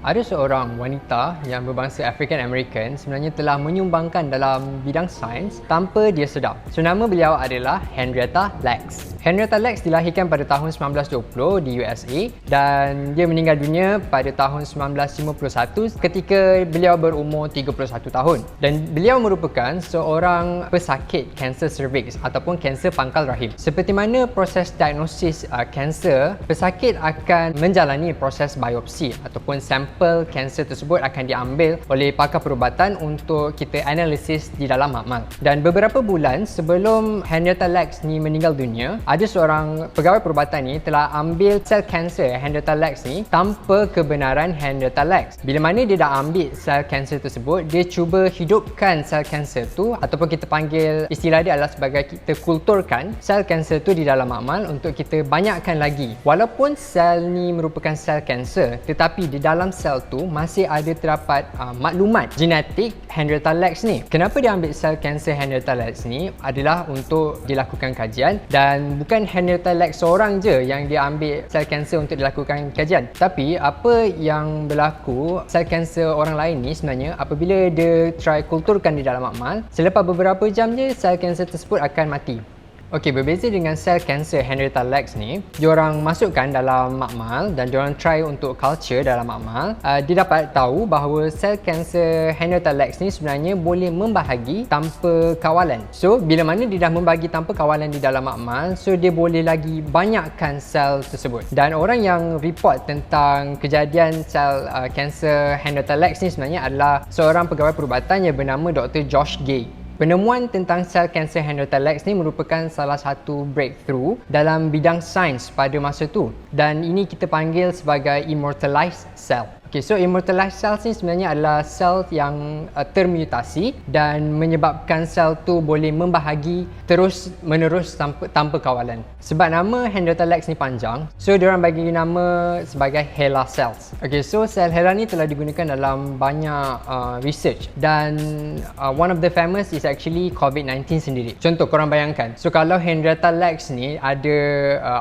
Ada seorang wanita yang berbangsa African American sebenarnya telah menyumbangkan dalam bidang sains tanpa dia sedar. So, nama beliau adalah Henrietta Lacks. Henrietta Lacks dilahirkan pada tahun 1920 di USA dan dia meninggal dunia pada tahun 1951 ketika beliau berumur 31 tahun. Dan beliau merupakan seorang pesakit kanser cervix ataupun kanser pangkal rahim. Seperti mana proses diagnosis kanser, pesakit akan menjalani proses biopsi ataupun sampel kanser tersebut akan diambil oleh pakar perubatan untuk kita analisis di dalam makmal. Dan beberapa bulan sebelum Henrietta Lacks ni meninggal dunia, ada seorang pegawai perubatan ni telah ambil sel kanser Henrietta Lacks ni tanpa kebenaran Henrietta Lacks. Bila mana dia dah ambil sel kanser tersebut, dia cuba hidupkan sel kanser tu ataupun kita panggil istilah dia adalah sebagai kita kulturkan sel kanser tu di dalam makmal untuk kita banyakkan lagi. Walaupun sel ni merupakan sel kanser, tetapi di dalam sel tu masih ada terdapat maklumat genetik Henrietta Lacks ni. Kenapa dia ambil sel kanser Henrietta Lacks ni adalah untuk dilakukan kajian, dan bukan Henrietta Lacks seorang je yang dia ambil sel kanser untuk dilakukan kajian. Tapi apa yang berlaku sel kanser orang lain ni sebenarnya apabila dia try kulturkan di dalam makmal, selepas beberapa jam je sel kanser tersebut akan mati. Okey, berbeza dengan sel kanser Henrietta Lacks ni, diorang masukkan dalam makmal dan diorang try untuk culture dalam makmal. Dia dapat tahu bahawa sel kanser Henrietta Lacks ni sebenarnya boleh membahagi tanpa kawalan. So, bila mana dia dah membahagi tanpa kawalan di dalam makmal, so dia boleh lagi banyakkan sel tersebut. Dan orang yang report tentang kejadian sel kanser Henrietta Lacks ni sebenarnya adalah seorang pegawai perubatan yang bernama Dr. Josh Gay. Penemuan tentang sel kanser Henrietta Lacks ni merupakan salah satu breakthrough dalam bidang sains pada masa tu, dan ini kita panggil sebagai immortalized cell. Okay, so immortalized cells ni sebenarnya adalah sel yang termutasi dan menyebabkan sel tu boleh membahagi terus menerus tanpa kawalan. Sebab nama Henrietta Lacks ni panjang, so diorang bagi nama sebagai HeLa cells. Okay, so sel HeLa ni telah digunakan dalam banyak research, dan one of the famous is actually COVID-19 sendiri. Contoh, korang bayangkan, so kalau Henrietta Lacks ni ada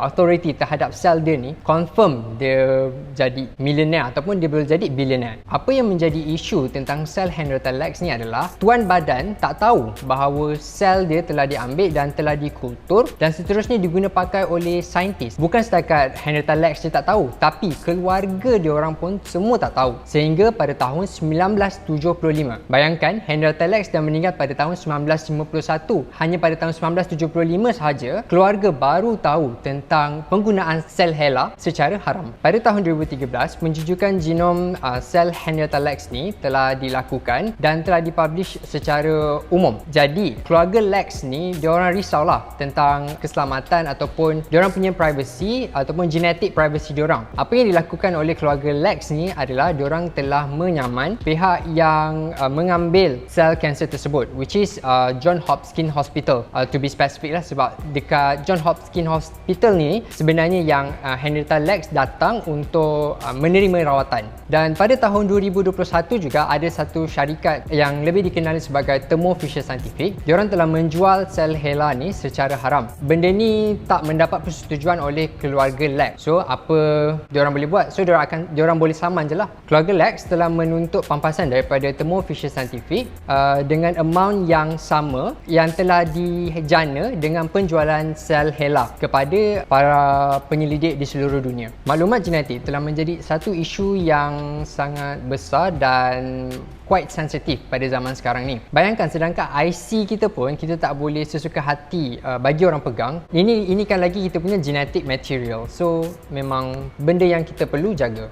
authority terhadap sel dia ni, confirm dia jadi millionaire ataupun dia boleh jadi billionaire. Apa yang menjadi isu tentang sel Henrietta Lacks ni adalah tuan badan tak tahu bahawa sel dia telah diambil dan telah dikultur dan seterusnya diguna pakai oleh saintis. Bukan setakat Henrietta Lacks dia tak tahu, tapi keluarga dia orang pun semua tak tahu. Sehingga pada tahun 1975, bayangkan Henrietta Lacks dah meninggal pada tahun 1951. Hanya pada tahun 1975 sahaja keluarga baru tahu tentang penggunaan sel HeLa secara haram. Pada tahun 2013, penjujukan genom sel Henrietta Lacks ni telah dilakukan dan telah dipublish secara umum. Jadi, keluarga Lacks ni diorang risaulah tentang keselamatan ataupun diorang punya privacy ataupun genetic privacy diorang. Apa yang dilakukan oleh keluarga Lacks ni adalah diorang telah menyaman pihak yang mengambil sel kanser tersebut, which is Johns Hopkins Hospital, to be specific lah, sebab dekat Johns Hopkins Hospital ni sebenarnya yang Henrietta Lacks datang untuk menerima rawatan. Dan pada tahun 2021 juga ada satu syarikat yang lebih dikenali sebagai Thermo Fisher Scientific. Diorang telah menjual sel HeLa ni secara haram. Benda ni tak mendapat persetujuan oleh keluarga Lacks. So, apa diorang boleh buat? So, diorang boleh saman je lah. Keluarga Lacks telah menuntut pampasan daripada Thermo Fisher Scientific dengan amount yang sama yang telah dijana dengan penjualan sel HeLa kepada para penyelidik di seluruh dunia. Maklumat genetik telah menjadi satu isu yang sangat besar dan quite sensitif pada zaman sekarang ni. Bayangkan, sedangkan IC kita pun kita tak boleh sesuka hati bagi orang pegang. Ini kan lagi kita punya genetic material. So memang benda yang kita perlu jaga.